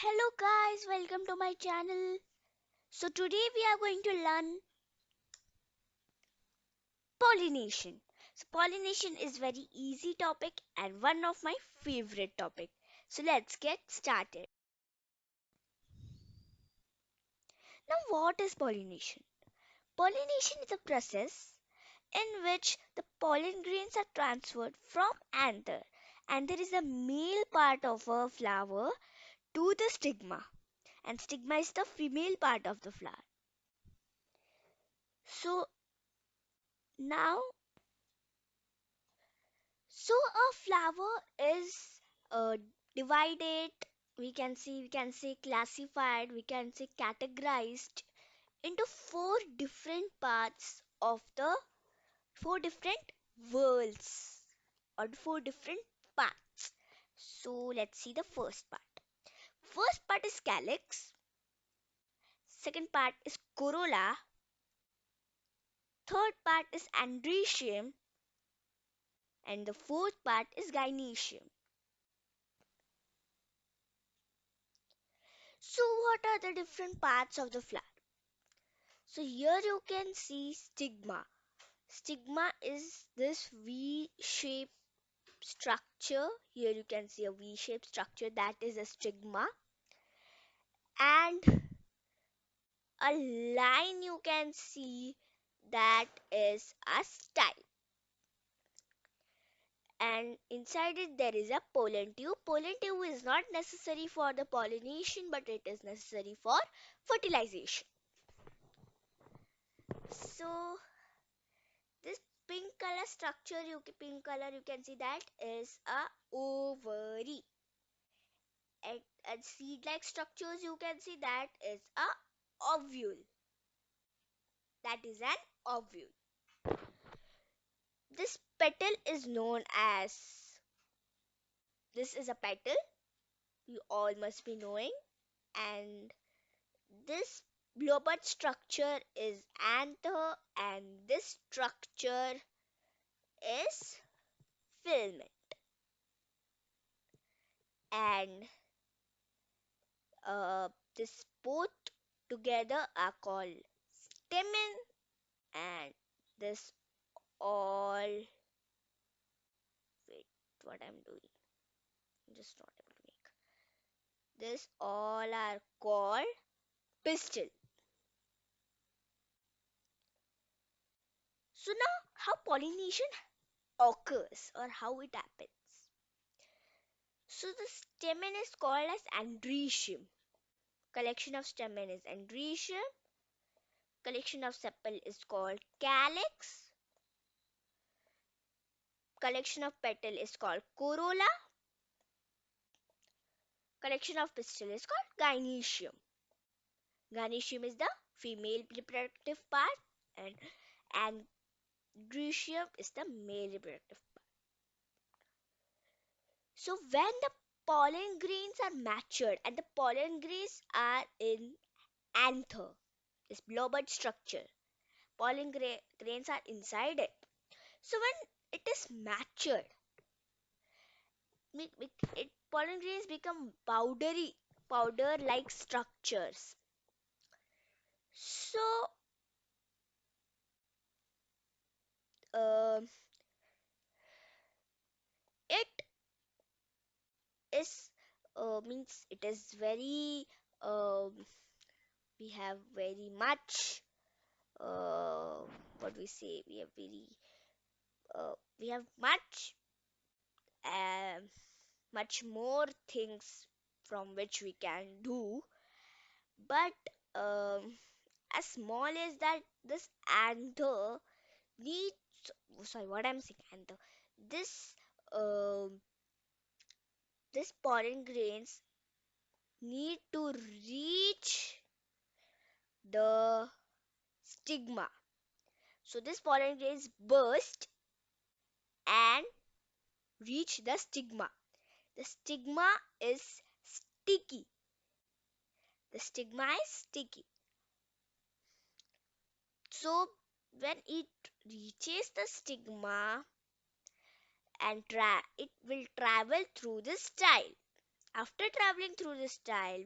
Hello guys, welcome to my channel. So today we are going to learn pollination. So pollination is very easy topic and one of my favorite topic. So let's get started. Now what is pollination? Pollination is a process in which the pollen grains are transferred from anther. Anther is the male part of a flower to the stigma and stigma is the female part of the flower. So now So a flower is uh, divided, we can say classified, we can say categorized into four different worlds or four different parts. So let's see the first part. First part is calyx, second part is corolla, third part is androecium, and the fourth part is gynoecium. So what are the different parts of the flower? So here you can see stigma. Stigma is this V-shaped structure. Here you can see a V-shaped structure that is a stigma. And a line you can see that is a style. And inside it there is a pollen tube. Pollen tube is not necessary for the pollination but it is necessary for fertilization. So this pink color you can see that is a ovary. And seed like structures you can see that is a ovule. That is an ovule. This petal is known as this is a petal. You all must be knowing. And this blobud structure is anther and this structure is filament. And this both together are called stamen and this all wait what I'm doing I'm just not able to make this all are called pistil. So now how pollination occurs or how it happens. So the stamen is called as androecium. Collection of stamen is androecium. Collection of sepal is called calyx. Collection of petal is called corolla. Collection of pistil is called gynoecium. Gynoecium is the female reproductive part and androecium is the male reproductive part. So when the pollen grains are matured and the pollen grains are in anther, this blobud structure, grains are inside it. So when it is matured, pollen grains become powder like structures. So uh, it is means it is very we have very much what we say we have um, much more things from which we can do, but as small as that this anther needs sorry what I'm saying anther this um this pollen grains need to reach the stigma. So this pollen grains burst and reach the stigma. The stigma is sticky. The stigma is sticky. So when it reaches the stigma and it will travel through the style. After traveling through the style,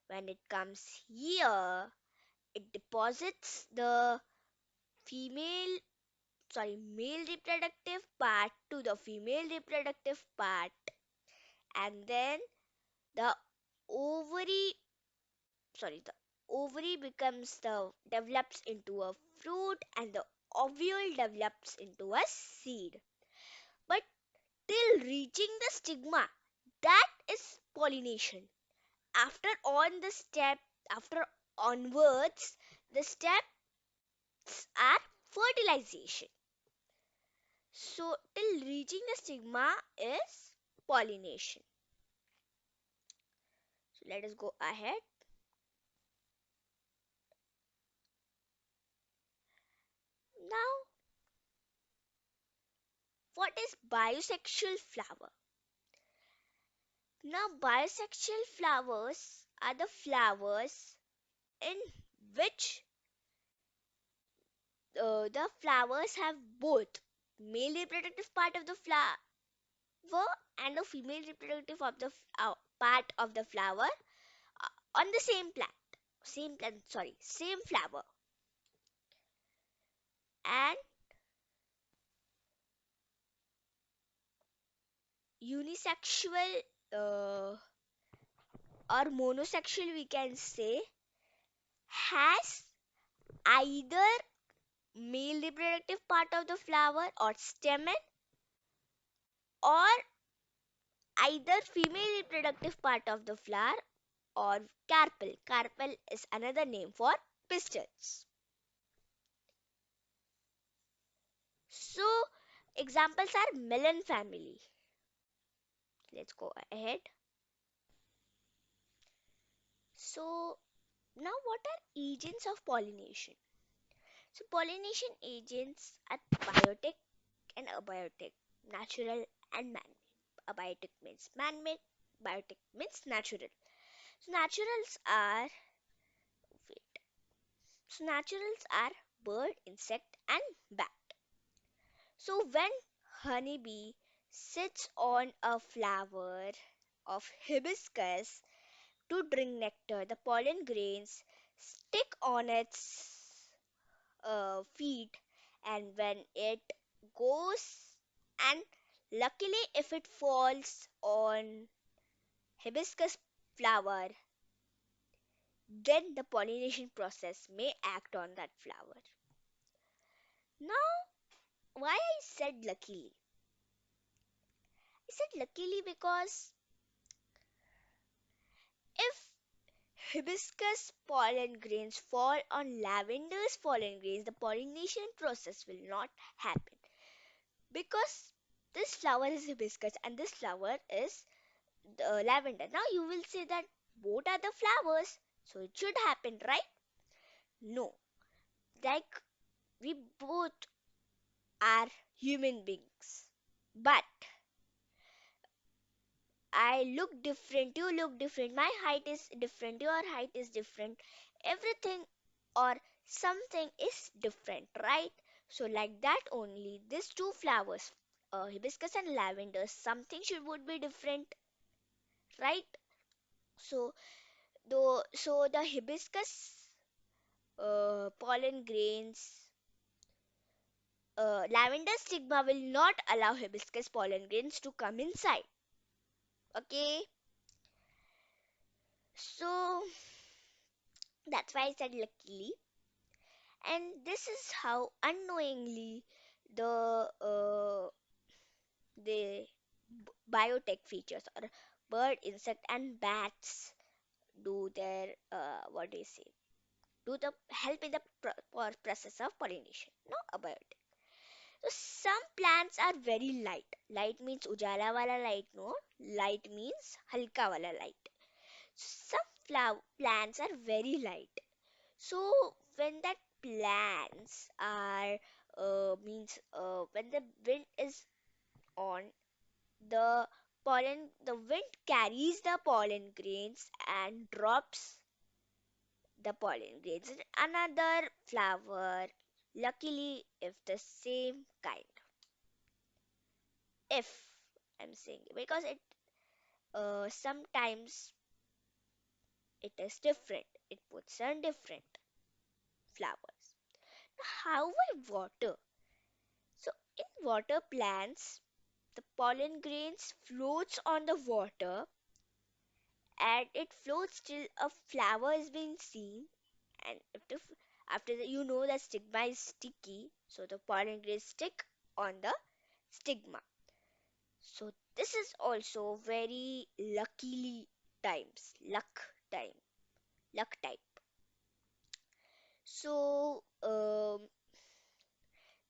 when it comes here, it deposits the female, male reproductive part to the female reproductive part, and then the ovary, the ovary becomes develops into a fruit, and the ovule develops into a seed. But till reaching the stigma, that is pollination. After on the step, after onwards, the steps are fertilization. So till reaching the stigma is pollination. So let us go ahead. Now, what is bisexual flower? Now, bisexual flowers are the flowers in which the flowers have both male reproductive part of the flower and the female reproductive of the part of the flower on the same flower. And unisexual or monosexual, we can say, has either male reproductive part of the flower or stamen, or either female reproductive part of the flower or carpel. Carpel is another name for pistils. So examples are melon family. Let's go ahead. So now what are agents of pollination? So pollination agents are biotic and abiotic, natural and man-made. Abiotic means man-made, biotic means natural. So naturals are wait. So naturals are bird, insect and bat. So when honeybee sits on a flower of hibiscus to drink nectar, the pollen grains stick on its feet, and when it goes, and luckily if it falls on hibiscus flower, then the pollination process may act on that flower. Now, why I said luckily? I said luckily because if hibiscus pollen grains fall on lavender's pollen grains, the pollination process will not happen, because this flower is hibiscus and this flower is the lavender. Now you will say that both are the flowers, so it should happen, right? No, like we both are human beings, but I look different, you look different, my height is different, your height is different, everything or something is different, right? So, like that only, these two flowers, hibiscus and lavender, something should would be different, right? So, the hibiscus pollen grains, lavender stigma will not allow hibiscus pollen grains to come inside. Okay, so that's why I said luckily. And this is how unknowingly the biotech features or bird, insect, and bats do their what do you say? Do the help in the process of pollination. No, about it. So some plants are very light. Light means ujala wala light. No, light means halka wala light. Some plants are very light. So when that plants are means when the wind is on, the wind carries the pollen grains and drops the pollen grains in another flower. Luckily, if the same kind. If I'm saying, because sometimes it is different. It puts on different flowers. How I water? So in water plants, the pollen grains floats on the water and it floats till a flower is being seen. And if after that, the stigma is sticky, so the pollen grains stick on the stigma. So this is also very luckily times, luck type. So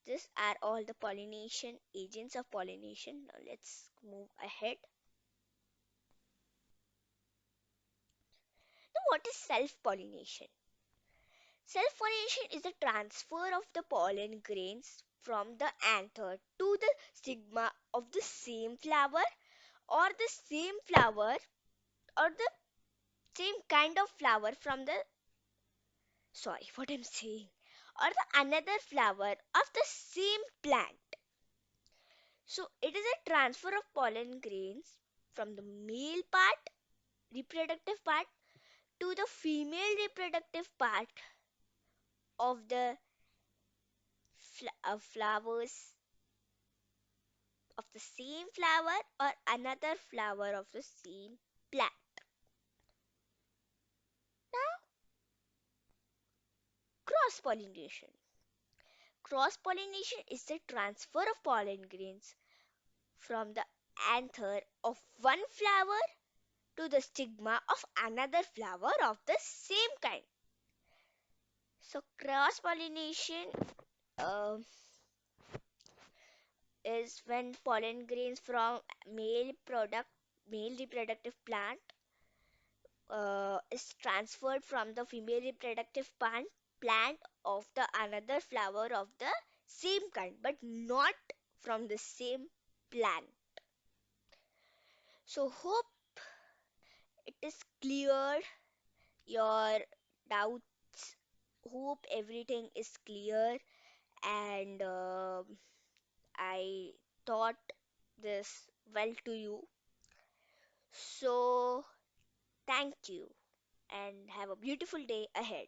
these are all the pollination agents of pollination. Now let's move ahead. Now, what is self-pollination? Self-pollination is the transfer of the pollen grains from the anther to the stigma of the same flower or the same flower or the same kind of flower from the sorry what I'm saying or the another flower of the same plant. So it is a transfer of pollen grains from the male part reproductive part to the female reproductive part of the flowers of the same flower or another flower of the same plant. Now, cross pollination. Cross pollination is the transfer of pollen grains from the anther of one flower to the stigma of another flower of the same kind. So, cross pollination uh, is when pollen grains from male reproductive plant is transferred from the female reproductive plant of the another flower of the same kind but not from the same plant. So hope it is clear your doubts, hope everything is clear, and I taught this well to you. So thank you and have a beautiful day ahead.